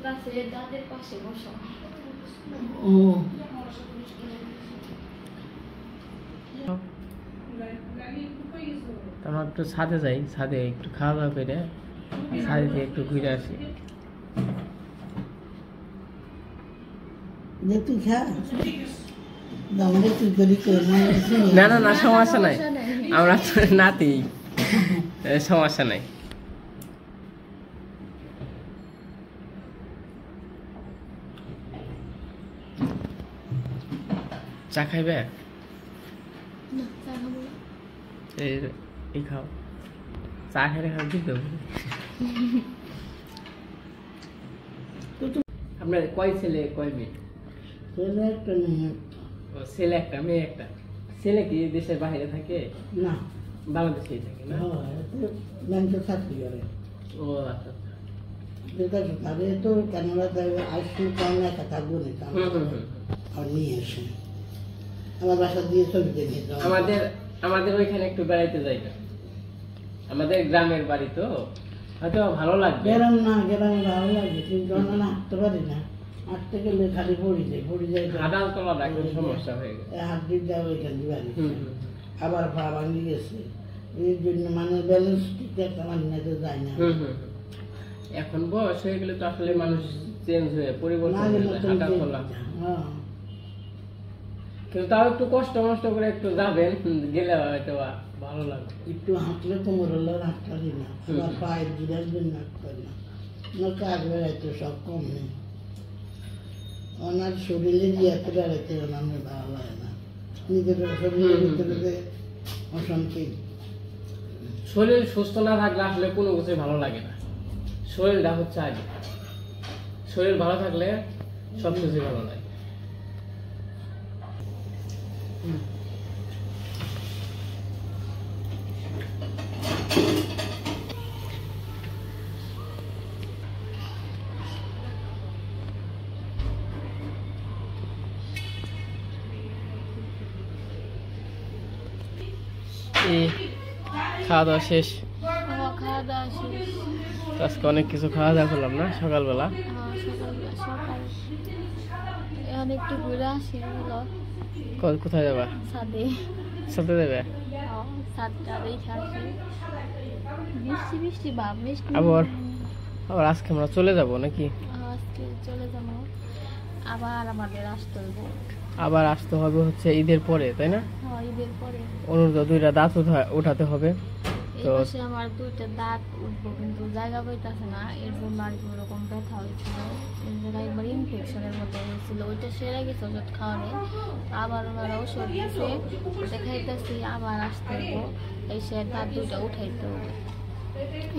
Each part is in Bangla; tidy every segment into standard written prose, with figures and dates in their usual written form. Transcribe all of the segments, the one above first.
কাছে দাদের পাশে বসো। ও আমরা একটু ছাদে যাই, ছাদে একটু খাওয়া দাওয়া করে ছাদে থেকে একটু ঘুরে আসি। তুই খা তুই করি না না না, সমস্যা নাই, আমরা তো নাতি, সমস্যা নাই। চা খাইবে? এই খাও, চা খাইলে খাও দিতে হবে। আপনার কয় ছেলে কয় মেয়ে? ছেলে একটা মেয়ে। ছেলে একটা মেয়ে একটা। ছেলে কি দেশের বাইরে থাকে? না, বাংলাদেশেই থাকে না? ব্যাংকে চাকরি করে। ও আচ্ছা যেটা তাদের তো কানাডাতে আসছি কান্না থাকবো না, আর নিয়ে আসে আমার বাসা দিয়ে ছবি দেখে। আমাদের ওইখানে একটু বেড়াইতে যাই না, আমাদের গ্রামের বাড়ি তো হয়তো ভালো লাগবে। গ্রাম না, গ্রামে ভালো লাগে কিন্তু আমরা হাঁটতে পারি না, হাঁটতে গেলে খালি পড়ে যায় হাঁটাল তোলা একটা সমস্যা হয়ে গেছে। হাত দিয়ে যাওয়া এখান দিয়ে বাড়ি, আবার পা ভাঙি গেছে, এই জন্য মানে ব্যালেন্স ঠিক একটা মানি না, তো যায় না। এখন বয়স হয়ে গেলে তো আসলে মানুষ চেঞ্জ হয়ে পরিবর্তন হয়ে যায়, হাঁটা চলা। কিন্তু তাও একটু কষ্ট করে একটু যাবেন, গেলে হয়তো ভালো লাগবে। একটু হাঁটলে কোমর হলে হাঁটতে পারি না, আমার পায়ের জিরার জন্য হাঁটতে পারি না, আমার কাজ বেড়াইতে সব কম নেই, ওনার শরীরে দিয়াতে বেড়াইতে আমার ভালো লাগে না, নিজের শরীরের ভিতরে অশান্তি। শরীর সুস্থ না থাকলে আসলে কোনো কিছুই ভালো লাগে না, শরীরটা হচ্ছে আগে, শরীর ভালো থাকলে সব কিছুই ভালো লাগে। খাওয়া দাওয়া শেষ, আজকে অনেক কিছু খাওয়া দাওয়া করলাম না সকালবেলা। একটু ঘুরে আসি। কোথায় যাবা? ছাদে যাবে? আবার আজকে আমরা চলে যাব নাকি? আজকে চলে যাবো, আবার আমাদের আসতে হবে। আবার আসতে হবে হচ্ছে ঈদের পরে, তাই না? ঈদের পরে অনুরোধ 2টা দাঁত উঠাতে হবে। তো আমার 2টা দাঁত উঠবো কিন্তু জায়গা পাইতেছে না, এর জন্য আর কি ওরকম ব্যথা হয়েছিল, একবার ইনফেকশনের মতো হয়েছিল, ওইটা সেরে গেছে ওষুধ খাওয়ারে, আবার ওনারা ওষুধ দিয়েছে, ওটা খাইতেছি, আবার আসতে হবো, এসে দাঁত 2টা উঠাইতে হবে,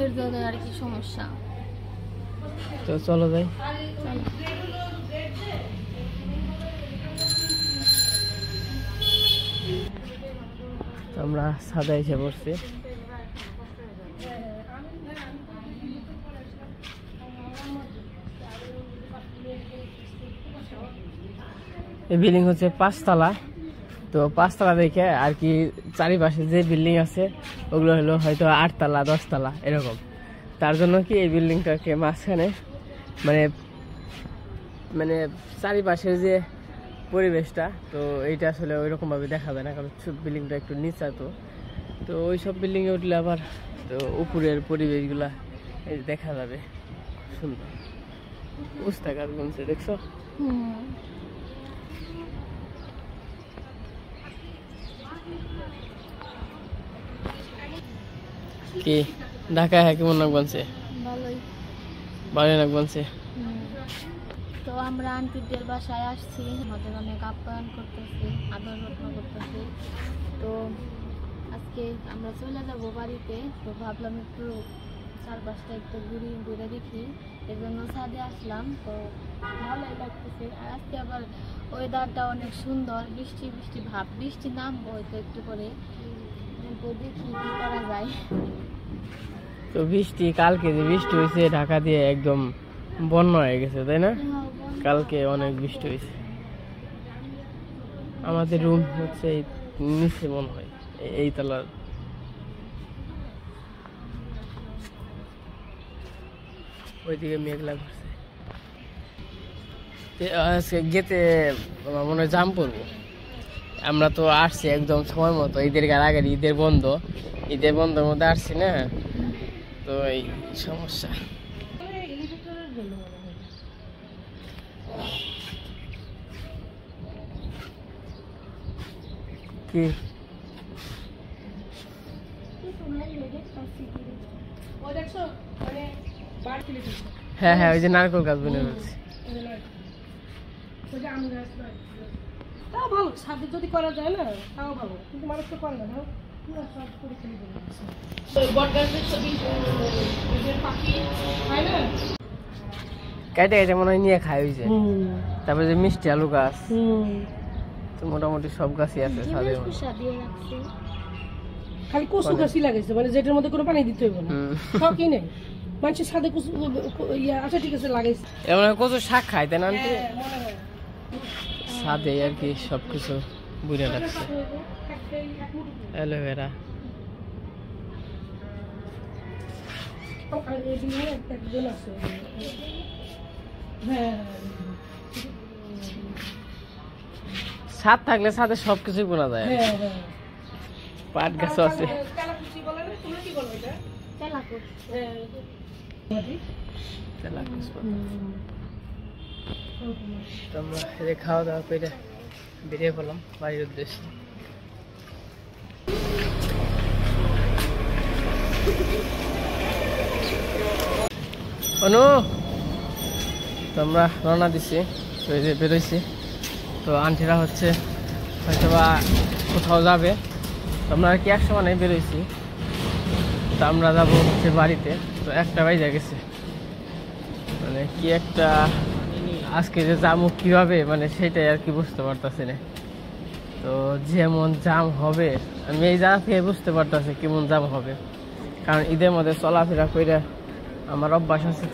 এর জন্য আর কি সমস্যা। তো চলো যাই। আমরা ছাদে এসে পড়ছি। এই বিল্ডিং হচ্ছে 5 তলা, তো 5 তলা দেখে আর কি চারিপাশে যে বিল্ডিং আছে ওগুলো হলো হয়তো 8 তলা 10 তলা এরকম, তার জন্য কি এই বিল্ডিংটাকে মাঝখানে মানে চারিপাশের যে পরিবেশটা, তো এইটা আসলে ওইরকম ভাবে দেখা যায় না, কারণ বিল্ডিংটা একটু নিচা, তো ওই সব বিল্ডিংয়ে উঠলে আবার তো উপরের পরিবেশগুলা এই দেখা যাবে, সুন্দর। উস্তা গাছ বলছে, দেখছো? কি ঢাকা কেমন নাক বানছে? ভালোই নাক বানছে। তো আমরা আন্টিদের বাসায় আসছি, আমাদের অনেক আপ্যায়ন করতেছি, আদর যত্ন করতেছি। তো আজকে আমরা চলে যাব বাড়িতে, তো ভাবলাম একটু চারপাশটা একটু ঘুরে দেখি, এর জন্য ছাদে আসলাম, তো ভালোই লাগতেছে। আর আজকে আবার ওয়েদারটা অনেক সুন্দর, বৃষ্টি ভাব, বৃষ্টি নামবো হয়তো একটু করে, তো দেখি কি করা যায়। তো কালকে যে বৃষ্টি হয়েছে ঢাকা দিয়ে একদম বন্যা হয়ে গেছে, তাই না? কালকে অনেক বৃষ্টি হয়েছে। আমাদের রুম হচ্ছে নিচে মনে হয়, এই তলার। ওইদিকে মেঘলা করছে। আজকে গেতে আমার মনে হয় জাম পড়বো। আমরা তো আসছি একদম সময় মতো, ঈদের আগে, ঈদের বন্ধের মধ্যে আসছি না, তো এই সমস্যা। কি হ্যাঁ হ্যাঁ, ওই যে নারকেল গাছ বনে রয়েছে। তাও ভালো, সাথে যদি করা যায় না তাও ভালো, কিন্তু মানুষ তো করে না। কাইটে কাইটে মনে হয় নিয়ে খাই হয়েছে। তারপরে যে মিষ্টি আলু গাছ, তো মোটামুটি সব গাছই আছে ছাদের মধ্যে। খালি কচু গাছই লাগাইছে, মানে যেটার মধ্যে কোনো পানি দিতে হইব না, সব কি নেই মানুষের সাথে কচু আচ্ছা ঠিক আছে লাগাইছে। এমন কচু শাক খায় তাই না আন্টি? ছাদে আর কি সবকিছু বুঝে রাখছে। অ্যালোভেরা, ছাদ থাকলে ছাদে সবকিছু বোনা যায়। পাট গাছ আছে। আমরা খাওয়া দাওয়া করে বেরিয়ে পড়লাম বাড়ির উদ্দেশ্যে। অনু, তো আমরা রওনা দিচ্ছি, বেরোইছি। তো আন্টিরা হচ্ছে হয়তো বা কোথাও যাবে, তো আমরা আর কি এক সময় বেরোইছি। তো আমরা যাবো হচ্ছে বাড়িতে। তো 1টা বাজে গেছে, মানে কি একটা আজকে যে যাবো কীভাবে, মানে সেটাই আর কি বুঝতে পারতেছি না। তো যেমন জাম হবে আমি এই জায়গা থেকে বুঝতে পারতেছি কেমন জাম হবে, কারণ ঈদের মধ্যে চলাফেরা করে আমার অভ্যাস আছে।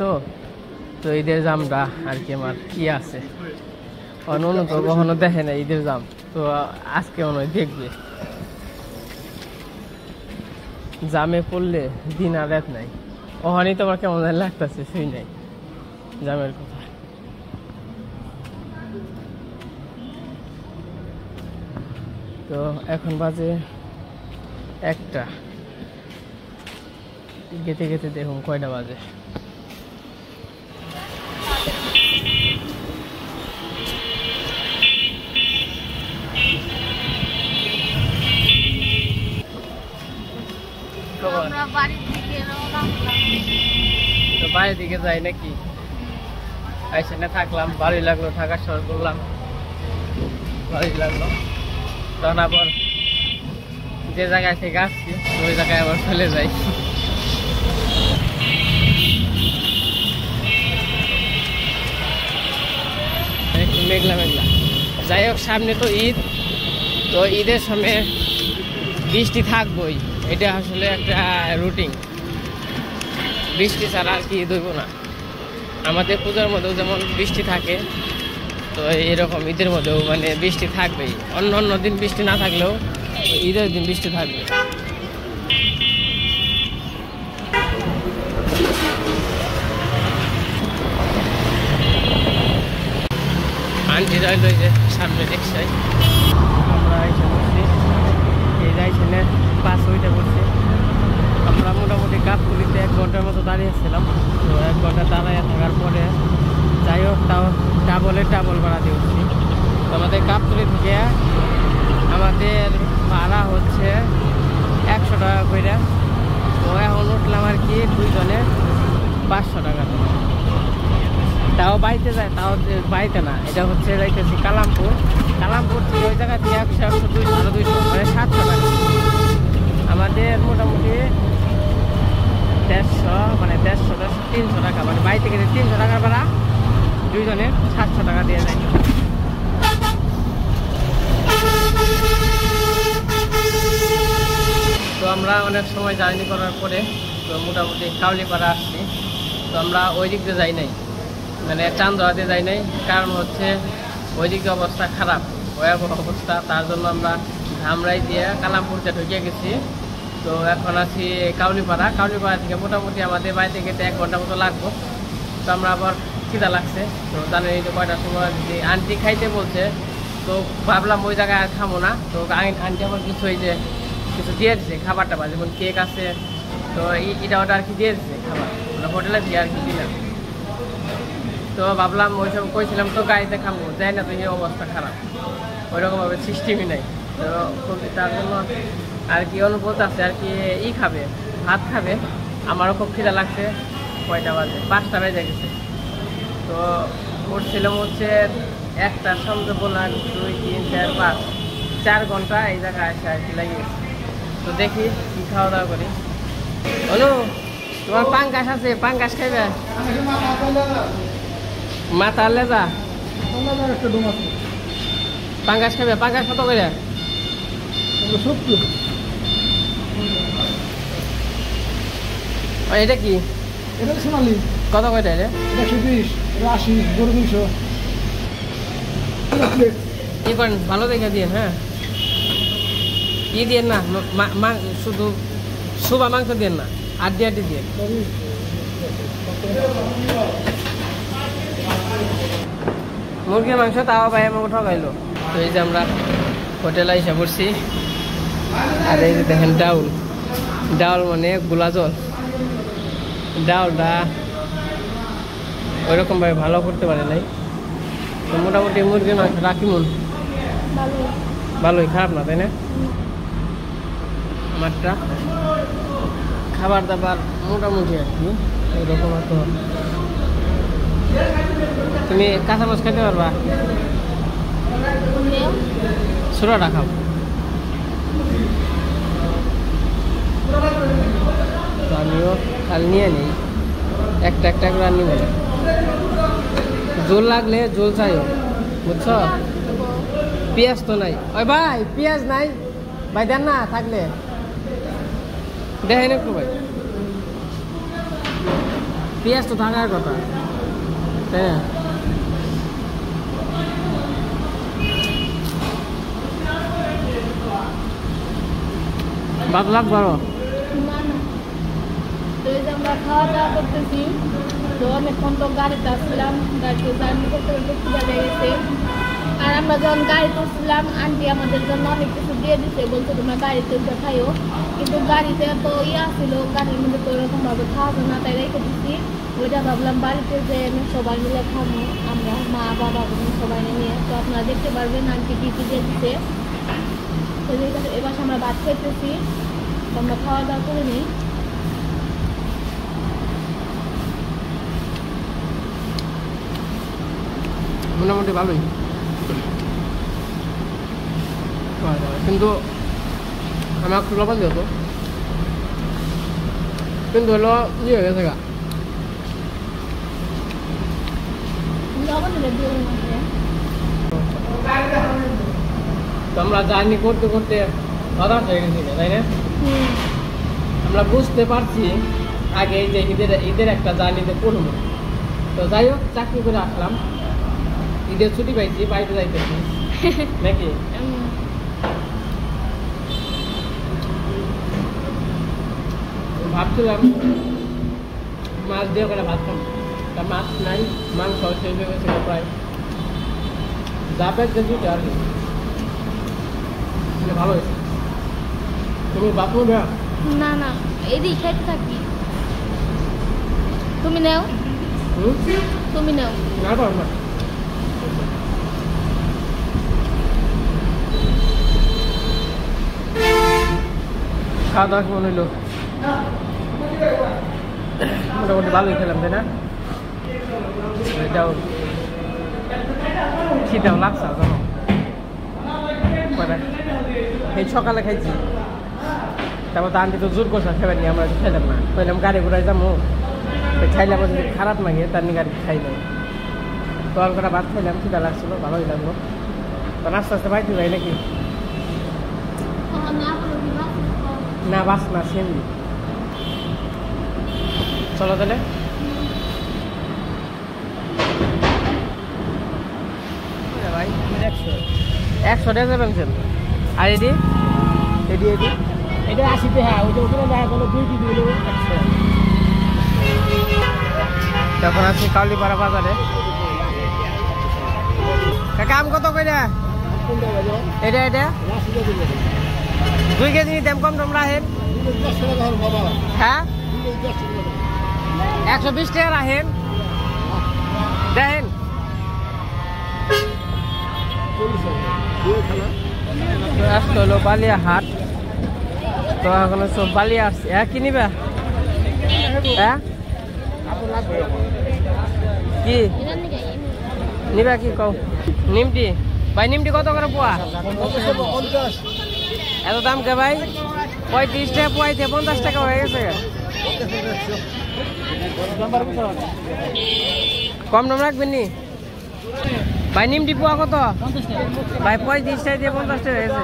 তো ঈদের জামটা আর কি আমার কি আছে, অন্য তো কখনো দেখে না ঈদের জাম, তো আজকে মনে হয় দেখবে। জামে পড়লে দিন আর রাত নাই, ওখানেই তোমার কেমন লাগতেছে শুই নাই জামের কথা। তো এখন বাজে 1টা, গেতে গেতে দেখুন কয়টা বাজে। তো বাইরের দিকে যাই নাকি, এখানে থাকলাম, ভালোই লাগলো, থাকার সময় করলাম, ভালোই লাগলো। তখন আবার যে জায়গায় থেকে আসছি ওই জায়গায় আবার চলে যাই। একটু মেঘলা মেঘলা। যাই হোক, সামনে তো ঈদ, তো ঈদের সময় বৃষ্টি থাকবই, এটা আসলে একটা রুটিন। বৃষ্টি ছাড়া আর কি ঈদ হইব না। আমাদের পূজার মধ্যেও যেমন বৃষ্টি থাকে, তো এরকম ঈদের মধ্যেও মানে বৃষ্টি থাকবেই। অন্য দিন বৃষ্টি না থাকলেও ঈদের দিন বৃষ্টি থাকবে। আন্টি রইল যে সামনে রিক্সায়, আমরা এসে বসছি, এই যাইছেন বাস ওইটা বসছি। আমরা মোটামুটি গাবতলীতে 1 ঘন্টার মতো দাঁড়িয়েছিলাম। তো 1 ঘন্টা দাঁড়িয়ে থাকার পরে যাই হোক, তাও ডাবল ভাড়া দিয়েছি। তো আমাদের গাবতলী থেকে আমাদের ভাড়া হচ্ছে 100 টাকা করে। তো এখন উঠলাম আর কি 2 জনে 500 টাকা। তাও বাড়িতে যায়, তাও বাড়িতে না, এটা হচ্ছে যাইতেছি কালামপুর থেকে ওই জায়গা থেকে 100, 200, 250 মানে 700 টাকা। আমাদের মোটামুটি 150, মানে 150, 300 টাকা, মানে বাড়ি থেকে 300 টাকার ভাড়া, 2 জনে 700 টাকা দিয়ে যায়। তো আমরা অনেক সময় জার্নি করার পরে তো মোটামুটি কাউলিপাড়া আসছি। তো আমরা ওই দিক দিয়ে যাই নাই, মানে চান্দোয়াতে যাই নাই, কারণ হচ্ছে ওই দিকে অবস্থা খারাপ, ভয়াবহ অবস্থা। তার জন্য আমরা ধামরাই দিয়ে কালামপুরতে ঢুকে গেছি। তো এখন আছি কাউলিপাড়া থেকে মোটামুটি আমাদের বাড়ি থেকে 1 ঘন্টা মতো লাগবো। তো আমরা আবার খিদা লাগছে। তো জানেন এই তো কয়টার সময় যে আন্টি খাইতে বলছে, তো ভাবলাম ওই জায়গায় আর খাবো না। তো আন্টি আমার কিছু এই যে কিছু দিয়ে দিচ্ছে খাবার টাবার, যেমন কেক আছে, তো এটা ওটা আর কি দিয়ে দিচ্ছে খাবার, মানে হোটেলে দিয়ে আর কি দিলাম। তো ভাবলাম ওইসব কইছিলাম তো গাড়িতে খাবো, যাই না তো এই অবস্থা খারাপ, ওইরকমভাবে সিস্টেমই নাই। তো তার জন্য আর কি অনুভূত আছে আর কি খাবে, ভাত খাবে। আমারও খুব খিদা লাগছে, কয়টা বাজে 5টা বেজে গেছে। তো করছিলাম হচ্ছে 1টার সঙ্গে বললাম 2, 3, 4, 5, 4 ঘন্টা এই জায়গায় আসে আর কি লাগিয়েছে। তো দেখি কি খাওয়া দাওয়া করি। হলো তোমার পাঙ্গাস আছে, পাঙ্গাস খাইবে? মাথা লেজা পাঙ্গাস খাবে? পাঙ্গাস কত করে? এটা কি? এটা সোনালি। কত করে রে? 120, 80, 200। ই করেন ভালো দেখে দিয়ে, হ্যাঁ দিয়ে না, শুধু শুভা মাংস দিয়ে না, আড্ডি দিয়ে। মুরগির মাংস তাও ভাই আমাকে ঠকাইলো। তো এই যে আমরা হোটেলে এসে পড়ছি, আর এই যে দেখেন ডাউল, ডাউল মানে গোলা জল। ডাউলটা ওইরকম ভাবে ভালো করতে পারে নাই। তো মোটামুটি মুরগির মাংস রাখি মন ভালোই, খারাপ না তাই না? আমারটা খাবার দাবার মোটামুটি আর কি ওইরকম। তো তুমি কাঁচা মাছ খাইতে পারবা? ছোটটা খাও। তো আমিও কাল নিয়ে নিই, একটা করে নিব। জোল লাগলে জোল চাইও, বুঝছো? পেঁয়াজ তো নাই। ওই ভাই পেঁয়াজ নাই ভাই, দেন না থাকলে দেখেন একটু ভাই, পেঁয়াজ তো থাকার কথা তাই না? ভাত লাগবে আরো? আমরা খাওয়া দাওয়া করতেছি, তো অনেকক্ষণ তো গাড়িতে আসছিলাম, গাড়িতে জার্নি করতে করতে খিদা লেগেছে। আর আমরা যখন গাড়িতে উঠছিলাম আন্টি আমাদের জন্য অনেক কিছু দিয়ে দিচ্ছে, বলছে তোমরা গাড়িতে উঠে খাইও, কিন্তু গাড়িতে তো ছিল, গাড়ির মধ্যে তো ওরকম ভাবে খাওয়া না, তাই রেখে দিচ্ছি। ওইটা ভাবলাম বাড়িতে যে সবাই মিলে খাবো, আমরা মা বাবা সবাই নিয়ে। তো আপনারা দেখতে পারবেন আন্টি কি কি দিয়ে দিচ্ছে। এবার আমরা ভাত খেতেছি, তো আমরা খাওয়া দাওয়া করে নিই। মোটামুটি ভালোই, কিন্তু আমার একটু লবণ দিত, কিন্তু হলো ইয়ে হয়ে গেছে গা। তো আমরা জার্নি করতে করতে হতাশ হয়ে গেছি, তাই না? আমরা বুঝতে পারছি আগে যে ঈদের একটা জার্নিতে করবো। তো যাই হোক, চাকরি করে আসলাম, ঈদের ছুটি পাইছি, বাড়িতে যাইতেছি নাকি। ভাবছিলাম মাছ দিয়ে করে ভাত খাবো, তা মাছ নাই, মাংস শেষ হয়ে গেছিল প্রায়, যা পেয়েছে দুটো আর কি। ভালো হয়েছে। তুমি বাথরুম দেওয়া? না না, এদিকে খাইতে থাকি। তুমি নাও, তুমি নাও। না পারো না। খাওয়া দাওয়া কেমন হইলো? মোটামুটি ভালোই খেলাম তাই না? এটাও খিদাও লাগছে তখন, এই সকালে খাইছি, তারপর তো আন্টি তো জোর করছে খেবেন নি, আমরা খাইলাম না, কইলাম গাড়ি ঘুরাই যাবো, খাইলে আবার যদি খারাপ লাগে তার নিয়ে গাড়ি খাই নাই। তো আর করে ভাত খাইলাম, খিদা লাগছিল, ভালোই লাগলো। তো আস্তে আস্তে বাড়িতে যাই নাকি? না বাস না, সেমনি। চলো তাহলে। ভাই 100 টাকা পেনছেন। আর এটি এটি এটি এটা 80 টাকা। ওই যে ওখানে দেখা গেলো 2 দিল 100। এখন আছি কাউলিপাড়া বাজারে। কাম কত কইরা এটা এটা 2 কেজি দাম কম তোমরা রাখেন। হ্যাঁ 120 টাকা রাখেন দেখেন। আজকে হলো বালিয়া হাট, তো এখন সব বালিয়া আসছে। হ্যাঁ কি নিবা? হ্যাঁ কি নিবা কি কও? নিমটি ভাই, নিমটি কত করে পোয়া? এত দাম কে ভাই? 35 টাকা পোয়াইতে 50 টাকা হয়ে গেছে। কম দাম রাখবেন নি ভাই? নিমটি পোয়া কত ভাই? 35 টাকা দিয়ে 50 টাকা হয়ে গেছে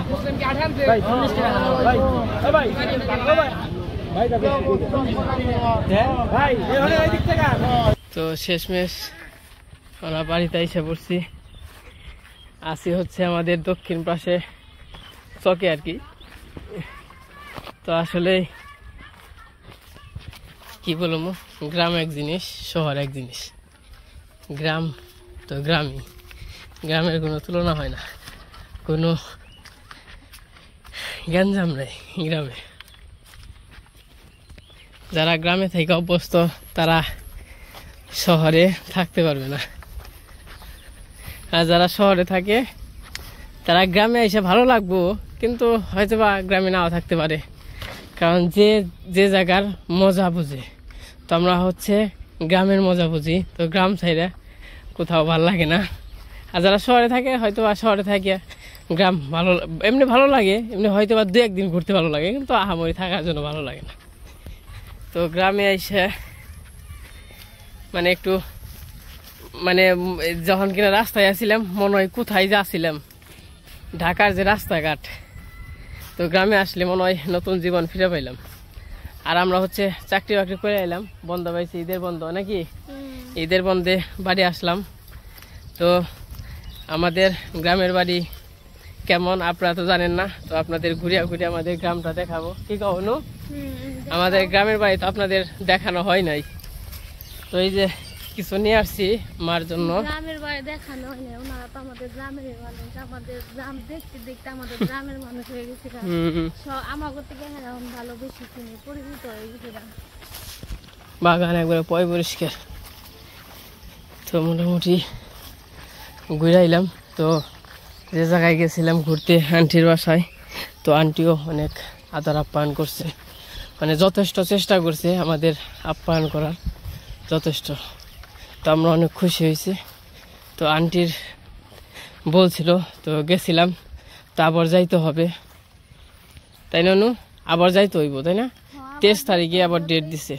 তো শেষমেশ আমরা বাড়িতে এসে পড়ছি। আসি হচ্ছে আমাদের দক্ষিণ পাশে চকে আর কি। তো আসলে কি বলবো, গ্রাম এক জিনিস, শহর এক জিনিস। গ্রাম তো গ্রামই, গ্রামের কোনো তুলনা হয় না, কোনো গ্যাঞ্জাম নেই গ্রামে। যারা গ্রামে থেকে অভ্যস্ত তারা শহরে থাকতে পারবে না, আর যারা শহরে থাকে তারা গ্রামে এসে ভালো লাগবো, কিন্তু হয়তো বা গ্রামে নাও থাকতে পারে, কারণ যে যে জায়গার মজা বুঝে। তো আমরা হচ্ছে গ্রামের মজা বুঝি, তো গ্রাম ছাইরে কোথাও ভালো লাগে না। আর যারা শহরে থাকে হয়তো বা শহরে থাকে গ্রাম ভালো, এমনি ভালো লাগে, এমনি হয়তো বা 2-1 দিন ঘুরতে ভালো লাগে, কিন্তু আহামরি থাকার জন্য ভালো লাগে না। তো গ্রামে এসে মানে একটু মানে যখন কিনা রাস্তায় আসছিলাম মনে হয় কোথায় যাচ্ছিলাম, ঢাকার যে রাস্তাঘাট। তো গ্রামে আসলে মনে হয় নতুন জীবন ফিরে পাইলাম। আর আমরা হচ্ছে চাকরি বাকরি করে এলাম, বন্ধ পাইছি, ঈদের বন্ধ নাকি, ঈদের বন্ধে বাড়ি আসলাম। তো আমাদের গ্রামের বাড়ি কেমন আপনারা তো জানেন না, তো আপনাদের ঘুরিয়া ঘুরিয়ে আমাদের গ্রামটা দেখাবো। কি কখনো আমাদের গ্রামের বাড়ি তো আপনাদের দেখানো হয় নাই। তো এই যে কিছু নিয়ে আসছি মার জন্য। গ্রামের বাড়ি দেখানো হয় না, ওনারা তো আমাদের গ্রামের মানুষ, আমাদের গ্রাম দেখতে দেখতে আমাদের গ্রামের মানুষ হয়ে গেছে। আমাদের থেকে এখন ভালো বেশি চিনি পরিচিত হয়ে গেছে। বাগান একবারে পয় পরিষ্কার। তো মোটামুটি ঘুরাইলাম। তো যে জায়গায় গেছিলাম ঘুরতে আন্টির বাসায়, তো আন্টিও অনেক আদর আপ্যায়ন করছে, মানে যথেষ্ট চেষ্টা করছে আমাদের আপ্যায়ন করার, যথেষ্ট। তো আমরা অনেক খুশি হয়েছি। তো আন্টির বলছিল, তো গেছিলাম, তো আবার যাইতে হবে, তাই না? আবার যাইতে হইব, তাই না? 23 তারিখে আবার ডেট দিছে।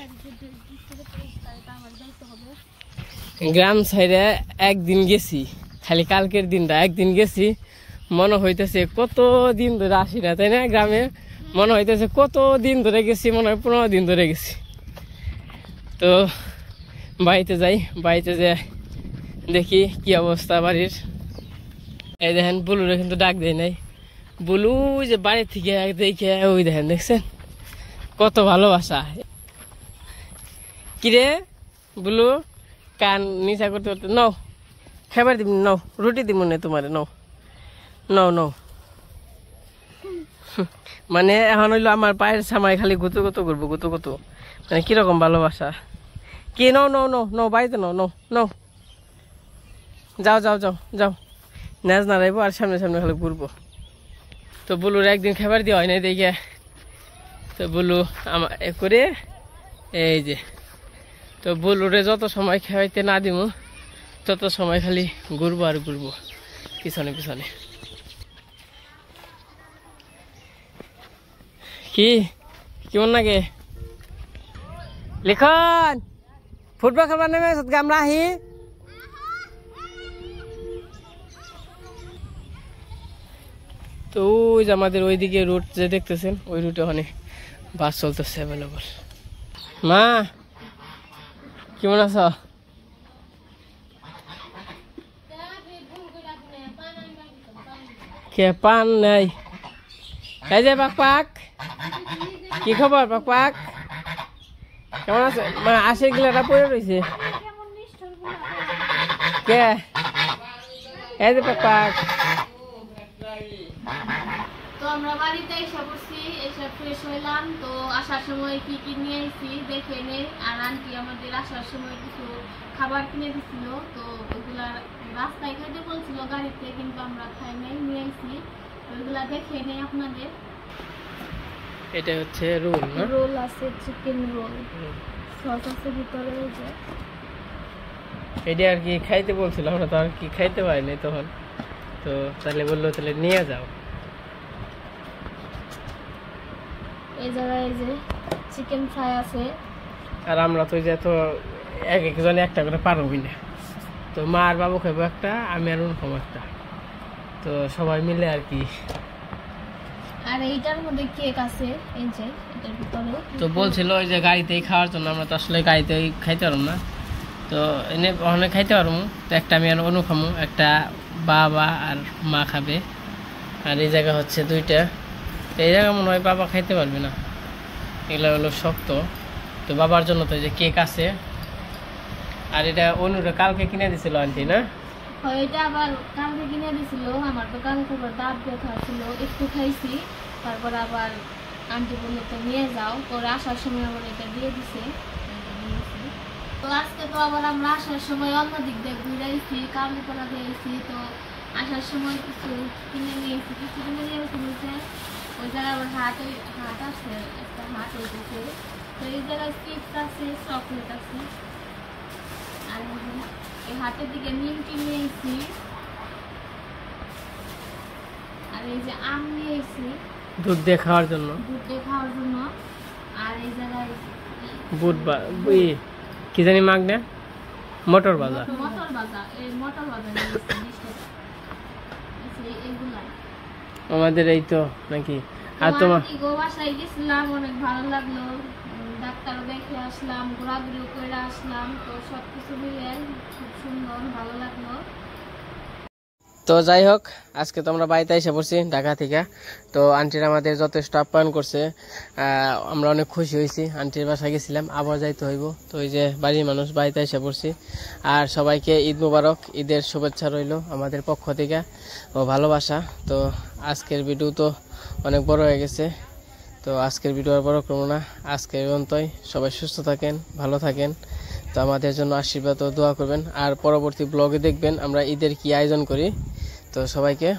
গ্রাম সাইডে একদিন গেছি, খালি কালকের দিনটা একদিন গেছি, মনে হইতেছে কত দিন ধরে আসি না, তাই না? গ্রামে মনে হইতেছে কত দিন ধরে গেছি, মনে হয় 15 দিন ধরে গেছি। তো বাড়িতে যাই, বাড়িতে যে দেখি কি অবস্থা বাড়ির। এই দেখেন বুলুরে কিন্তু ডাক দেয় নাই, বুলু যে বাড়ি থেকে দেখে ওই দেখেন, দেখছেন কত ভালোবাসা। কিরে বুলু, কান নিচা করতে করতে নাও, খাবার দিব নাও, রুটি দিব না তোমার, নাও নাও নাও। মানে এখন হইলো আমার পায়ের সামায় খালি গুতো গুতো করবো, গুতো গুতো, মানে কিরকম ভালোবাসা। কি নাও নাও নাও নাও, বাড়িতে নাও নাও নাও, যাও যাও যাও যাও, নাচ নাড়াইবো আর সামনে সামনে খালি ঘুরবো। তো বুলুর একদিন খাবার দেওয়া হয় নাই দেখে, তো বুলু আমার করে এই যে, তো বুলুরে যত সময় খাওয়াইতে না দিব তত সময় খালি ঘুরবো আর ঘুরবো পিছনে পিছনে। কি কেমন লাগে লিখন? ফুটবল খেলবার নেমে আমরা আহি। তো ওই যে আমাদের ওইদিকে রুট যে দেখতেছেন, ওই রুটে ওখানে বাস চলতেছে অ্যাভেলেবল। মা কেমন আছো? কে পান নাই? এই যে পাক পাক, কি খবর পাক পাক? কেমন আছে? মা আশির গিলাটা পড়ে রয়েছে। কে এই যে পাপা তো আমরা বাড়িতে এসে পড়ছি, এসে ফ্রেশ হইলাম। তো আসার সময় কি কি নিয়ে আইছি দেখে নে। আর আন্টি আমাদের আসার সময় কিছু খাবার কিনে দিছিল, তো ওইগুলা রাস্তায় খাইতে বলছিল গাড়িতে, কিন্তু আমরা খাই নাই, নিয়ে আইছি। ওইগুলা দেখে নে আপনাদের। এটা হচ্ছে রোল না? রোল আছে, চিকেন রোল, সস আছে ভিতরে। ওই যে এটা আর কি খাইতে বলছিল, আমরা তো আর কি খাইতে পারিনি তখন। তো তাহলে বললো তাহলে নিয়ে যাও। এই জায়গায় এই যে চিকেন ফ্রাই আছে। আর আমরা তো যে তো এক একজনে একটা করে পারবই না, তো মা আর বাবু খাবো একটা, আমি আর খাবো একটা, তো সবাই মিলে আর কি। আর এইটার মধ্যে কেক আছে, এই যে এটার ভিতরে। তো বলছিল ওই যে গাড়িতেই খাওয়ার জন্য, আমরা তো আসলে গাড়িতেই খাইতে পারবো না, তো এনে ওখানে খাইতে পারবো। তো একটা আমি আর অনু খামো, একটা বাবা আর মা খাবে। আর এই জায়গা হচ্ছে দুইটা, তো এই জায়গা মনে হয় বাবা খাইতে পারবে না, এগুলো হলো শক্ত। তো বাবার জন্য তো এই যে কেক আছে। আর এটা অনুরে কালকে কিনে দিছিল আন্টি না? এটা আবার কালকে কিনে দিছিল। আমার তো কালকে দাঁত ব্যথা ছিল, একটু খাইছি, তারপর আবার আন্টি বললো তো নিয়ে যাও। পরে আসার সময় আবার এটা দিয়ে দিছে। তো আজকে তো আবার আমরা আসার সময় অন্য দিক দিয়ে ঘুরাইছি, কালীপাড়া দিয়েছি। তো আসার সময় কিছু কিনে নিয়েছি, কিছু কিনে নিয়েছি বলছে। ওই জায়গায় আবার হাট আছে, একটা হাট হইতেছে। তো এই জায়গায় চিপস আছে, চকলেট আছে। আর এই হাটের দিকে নিমকি নিয়েছি, আর এই যে আম নিয়েছি দুধ দিয়ে খাওয়ার জন্য, দুধ দিয়ে খাওয়ার জন্য। আর এই জায়গায় বুট কি জানি মাগ না, মটর ভাজা। মটর ভাজা, এই মটর ভাজা নিয়েছি 20 টাকা। এইগুলা আমাদের এই তো নাকি। আর তোমার বাসায় গেছিলাম, অনেক ভালো লাগলো, ডাক্তারও দেখে আসলাম, ঘোরাঘুরিও করে আসলাম। তো সবকিছু মিলে খুব সুন্দর, ভালো লাগলো। তো যাই হোক, আজকে তো আমরা বাড়িতে এসে পড়ছি ঢাকা থেকে। তো আন্টির আমাদের যথেষ্ট আপ্যায়ন করছে, আমরা অনেক খুশি হয়েছি। আন্টির বাসায় গেছিলাম, আবার যাইতে হইব। তো এই যে বাড়ির মানুষ, বাড়িতে এসে পড়ছি। আর সবাইকে ঈদ মুবারক, ঈদের শুভেচ্ছা রইল আমাদের পক্ষ থেকে ও ভালোবাসা। তো আজকের ভিডিও তো অনেক বড় হয়ে গেছে, তো আজকের ভিডিও আর বড় করবো না। আজকের পর্যন্তই, সবাই সুস্থ থাকেন, ভালো থাকেন। তো আমাদের জন্য আশীর্বাদ ও দোয়া করবেন। আর পরবর্তী ব্লগে দেখবেন আমরা ঈদের কি আয়োজন করি। তো সবাইকে